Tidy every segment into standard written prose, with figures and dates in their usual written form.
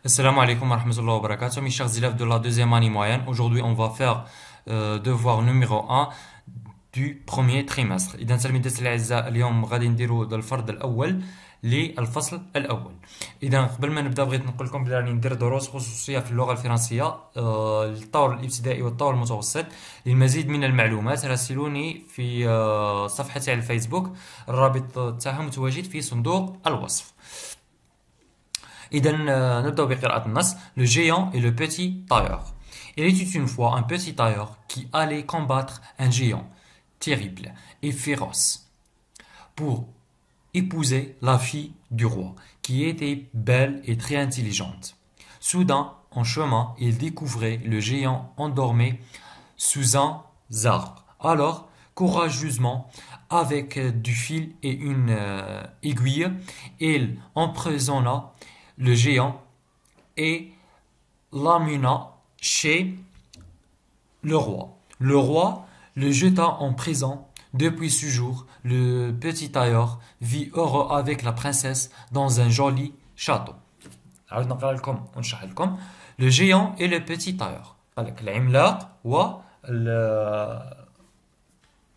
Assalamu alaikum wa rahmatullahi wa barakatuh, mes chers élèves de la deuxième année moyenne. Aujourd'hui, on va faire devoir numéro 1 du premier trimestre. إذا تلاميذ الأعزاء اليوم غادي نديرو الفرض الأول للفصل الأول. إذا قبل ما نبدا بغيت نقول لكم بلي راني ندير دروس خصوصية في اللغة الفرنسية للطور الابتدائي والطور المتوسط. للمزيد من المعلومات راسلوني في صفحتي على الفيسبوك، الرابط تاعها متواجد في صندوق الوصف. إذا نبدأ بقراءة النص. Le géant et le petit tailleur. Il était une fois un petit tailleur qui allait combattre un géant terrible et féroce pour épouser la fille du roi, qui était belle et très intelligente. Soudain, en chemin, il découvrait le géant endormi sous un arbre. Alors, courageusement, avec du fil et une aiguille, il emprisonna le géant et l'amena chez le roi. Le roi le jeta en prison. Depuis ce jour, le petit tailleur vit heureux avec la princesse dans un joli château. Le géant et le petit tailleur.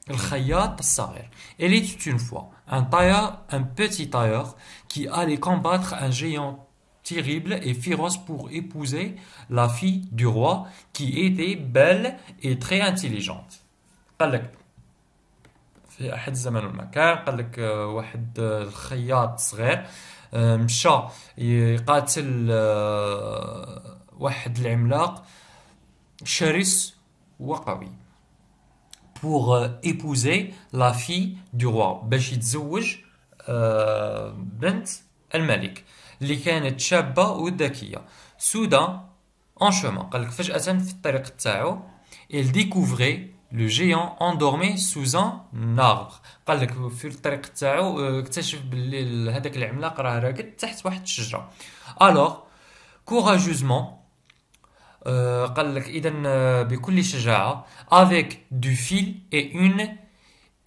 الخياط الصغير. Il était une fois un petit tailleur qui allait combattre un géant terrible et féroce pour épouser la fille du roi qui était belle et très intelligente. قال لك في أحد الزمان والمكان، قال لك واحد الخياط صغير مشى يقاتل واحد العملاق شرس وقوي pour épouser la fille du roi، باش يتزوج بنت الملك اللي كانت شابة وذكية. سودا en chemin، قال لك فجأة في الطريق تاعو il découvrait le géant endormi sous un arbre. قال لك في الطريق تاعو اكتشف باللي هذاك العملاق راه راقد تحت واحد الشجرة. alors courageusement قال لك إذا بكل شجاعة avec du fil et une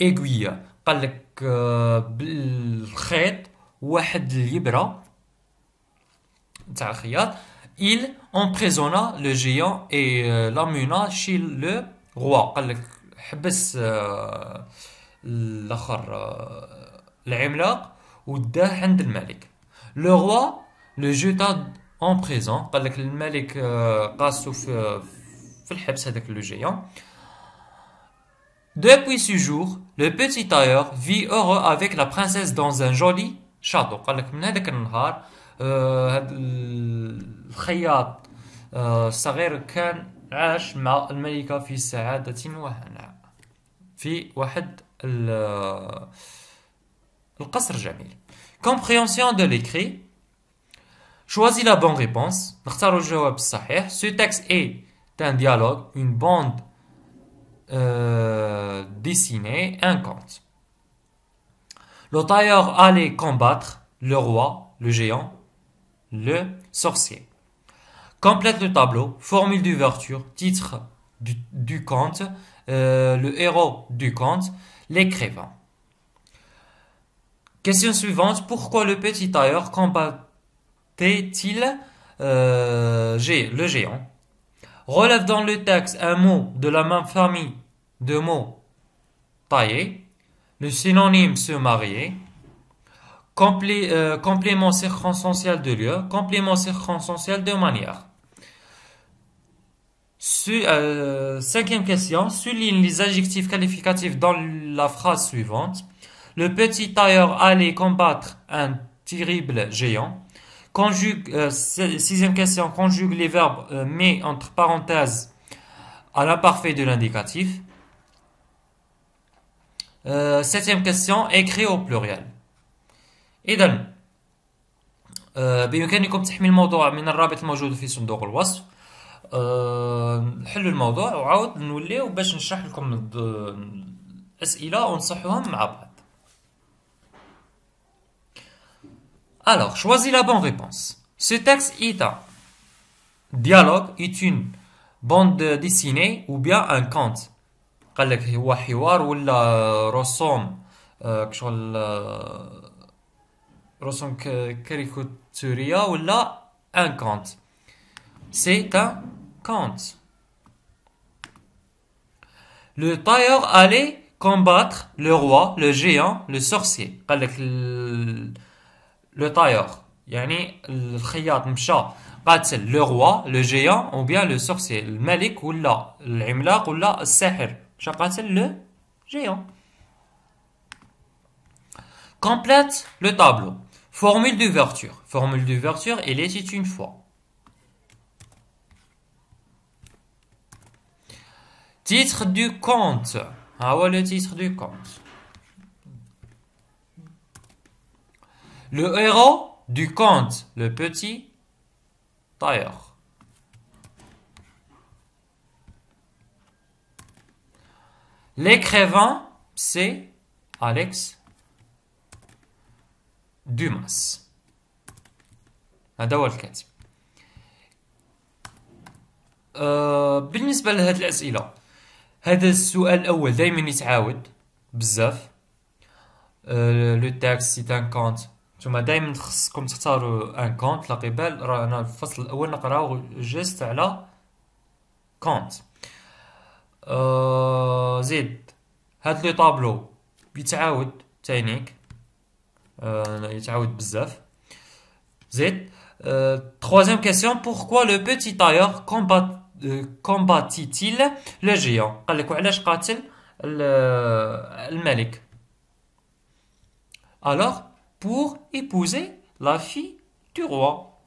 aiguille، قال لك بالخيط واحد الإبرة تاع الخياط. il emprisonna le géant et l'amena chez le roi، قال لك حبس الآخر العملاق وداه عند الملك. le roi le jeta en prison، قال لك الملك قاسو في الحبس هذاك لو جيان. Depuis ce jour, le petit tailleur vit heureux avec la princesse dans un joli château. قال لك من هذاك النهار هذا الخياط الصغير كان عاش مع الملكة في سعادة وهناء في واحد القصر جميل. Compréhension de l'écrit. Choisis la bonne réponse. نختار الجواب الصحيح. Ce texte est un dialogue, une bande dessinée, un conte. Le tailleur allait combattre le roi, le géant, le sorcier. Complète le tableau. Formule d'ouverture, titre du conte, le héros du conte, l'écrivain. Question suivante. Pourquoi le petit tailleur combattait-il le géant? Relève dans le texte un mot de la même famille de mots taillés. Le synonyme se marier. Complément circonstanciel de lieu. Complément circonstanciel de manière. Cinquième question. Souligne les adjectifs qualificatifs dans la phrase suivante. Le petit tailleur allait combattre un terrible géant. Sixième question. Conjugue les verbes mais entre parenthèses à l'imparfait de l'indicatif. Septième question. Écrit au pluriel. إذن بإمكانكم تحميل الموضوع من الرابط الموجود في صندوق الوصف. نحلوا الموضوع وعاود نوليو باش نشرح لكم الأسئلة ونصحوهم مع بعض. Alors, choisis la bonne réponse. Ce texte est un dialogue, est une bande dessinée ou bien un conte. قال لك هو حوار ولا رسوم كشغل رسوم كاريكاتورية ولا un conte. C'est un conte. Le tailleur allait combattre le roi, le géant, le sorcier. قال لك le tailleur يعني الخياط مشى قاتل le roi, le géant ou bien le sorcier, الملك ولا العملاق ولا الساحر. مشى قاتل le géant. Complète le tableau. Formule d'ouverture. Formule d'ouverture, il était une fois. Titre du conte. Ah ouais, le titre du conte. Le héros du conte, le petit tailleur. L'écrivain, c'est Alex Dumas. هذا هو الكاتب. بالنسبة لهذه الأسئلة، هذا السؤال الأول دائما يتعاود بزاف. لو تاكس سي ان كونت. نتوما دائما خصكم تختاروا ان كونت. لاقي بال رانا في الفصل الأول نقراو جست على كونت. زيد هاد لو طابلو يتعاود تانيك، يتعاود بزاف. زيد troisième question, pourquoi le petit tailleur combattit-il le géant؟ قال لك وعلاش قاتل الملك؟ Alors, pour épouser la fille du roi.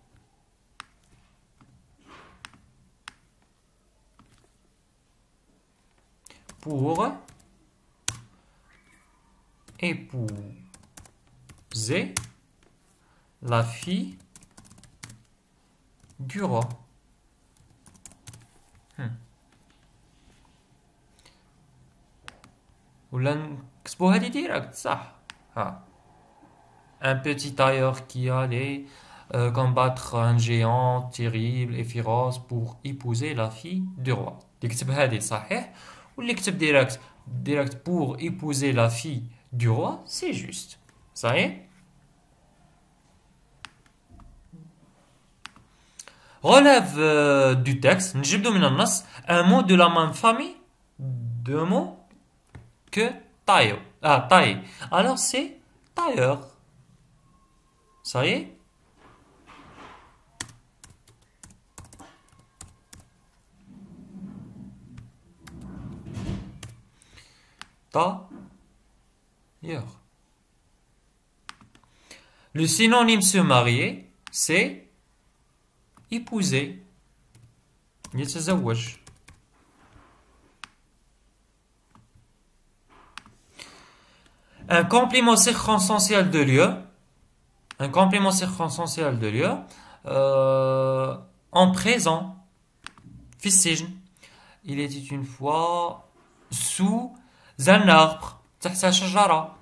Pour épouser la fille du roi. ولا نكتبو هادي ديريكت صح؟ ها. Un petit tailleur qui allait combattre un géant terrible et féroce pour épouser la fille du roi. نكتب هادي صحيح، واللي كتب direct pour épouser la fille du roi, c'est juste. Ça y est? Relève du texte, نجبدو من النص un mot de la même famille, deux mots que taille. Ah, taille. Alors c'est tailleur. Ça y est? Tailleur. Le synonyme se marier, c'est épouser. يتزوج. Un complément circonstanciel de lieu. Un complément circonstanciel de lieu. En présent. في السجن. Il était une fois sous un arbre. تحت شجرة.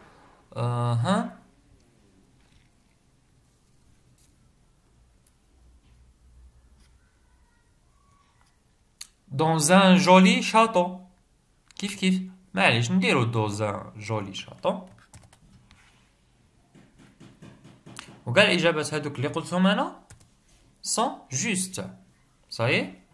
Dans un joli château. كيف معليش نديرو dans un joli château. وقال الإجابات هادوك اللي قلتهم أنا sont justes. Ça y est?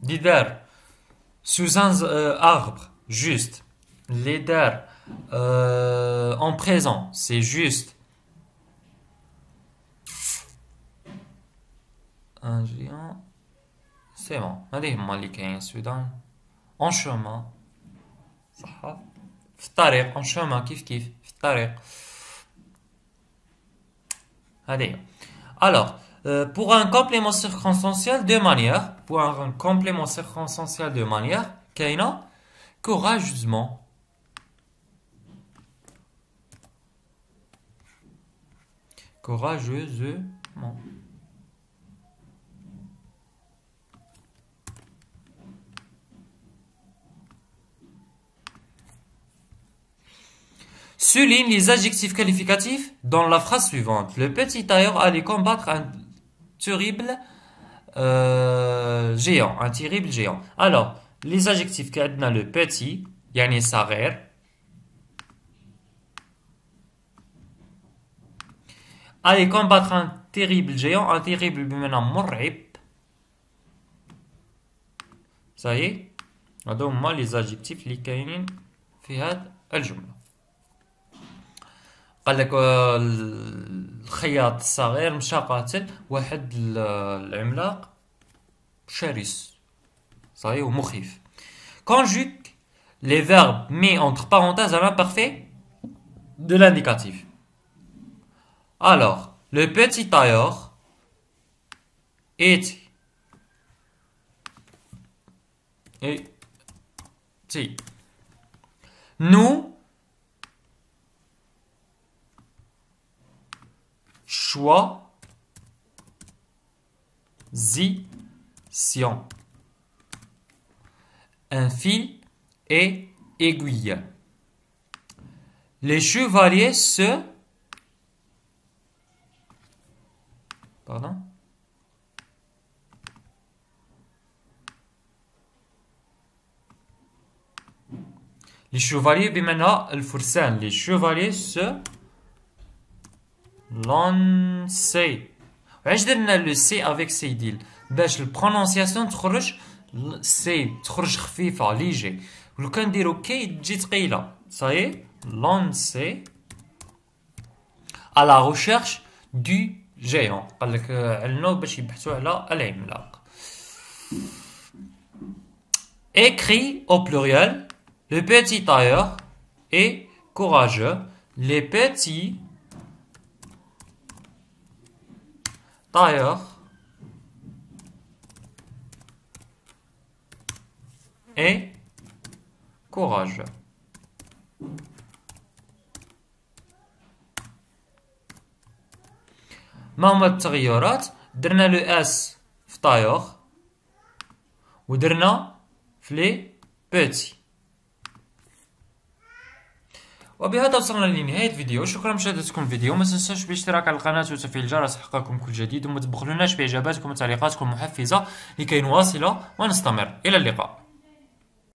دار sous un arbre, juste. Les dar en présent, c'est juste. Un géant, c'est bon. هذه هما اللي كاين السودان. En chemin. صح. في الطريق. En chemin كيف في الطريق. هذه. Alors, pour un complément circonstanciel de manière, كاينة courageusement. Courageusement. Souligne les adjectifs qualificatifs dans la phrase suivante. Le petit tailleur allait combattre un terrible géant, un terrible géant. Alors, les adjectifs qu'adna le petit, يعني صغير. Allez combattre un terrible géant, un terrible بمعنى مرعب. Ça y est. هادو هما les adjectifs اللي كاينين في هاد الجملة. قال لك الخياط الصغير مشى قاتل واحد العملاق شرس. صحيح ومخيف. Conjugue les verbes mis entre parenthèses à l'imparfait de l'indicatif. Alors, le petit tailleur était. Nous choisissions un fil et aiguille. Les chevaliers se... Pardon? Les chevaliers بمعنى الفرسان. Les chevaliers se lancer. علاش درنا لو سي افيك سيديل باش البرونونسياسيون تخرج سي تخرج خفيفه ليجي ولو كان نديرو كي تجي ثقيله صاي لانسي على ريشيرش دو جيون قال لك علنو باش يبحثوا على العملاق. écrit au pluriel le petit tailleur est courageux. Les petits tailleur et courageux. ما هما التغيرات؟ درنا لو اس في طايور ودرنا في لي بيتي. وبهذا وصلنا لنهاية الفيديو. شكرا لمشاهدتكم الفيديو. ما تنساوش بالاشتراك على القناة وتفعيل الجرس لإحقاقكم كل جديد وما تبخلوناش بإعجاباتكم وتعليقاتكم المحفزة لكي نواصل ونستمر. إلى اللقاء.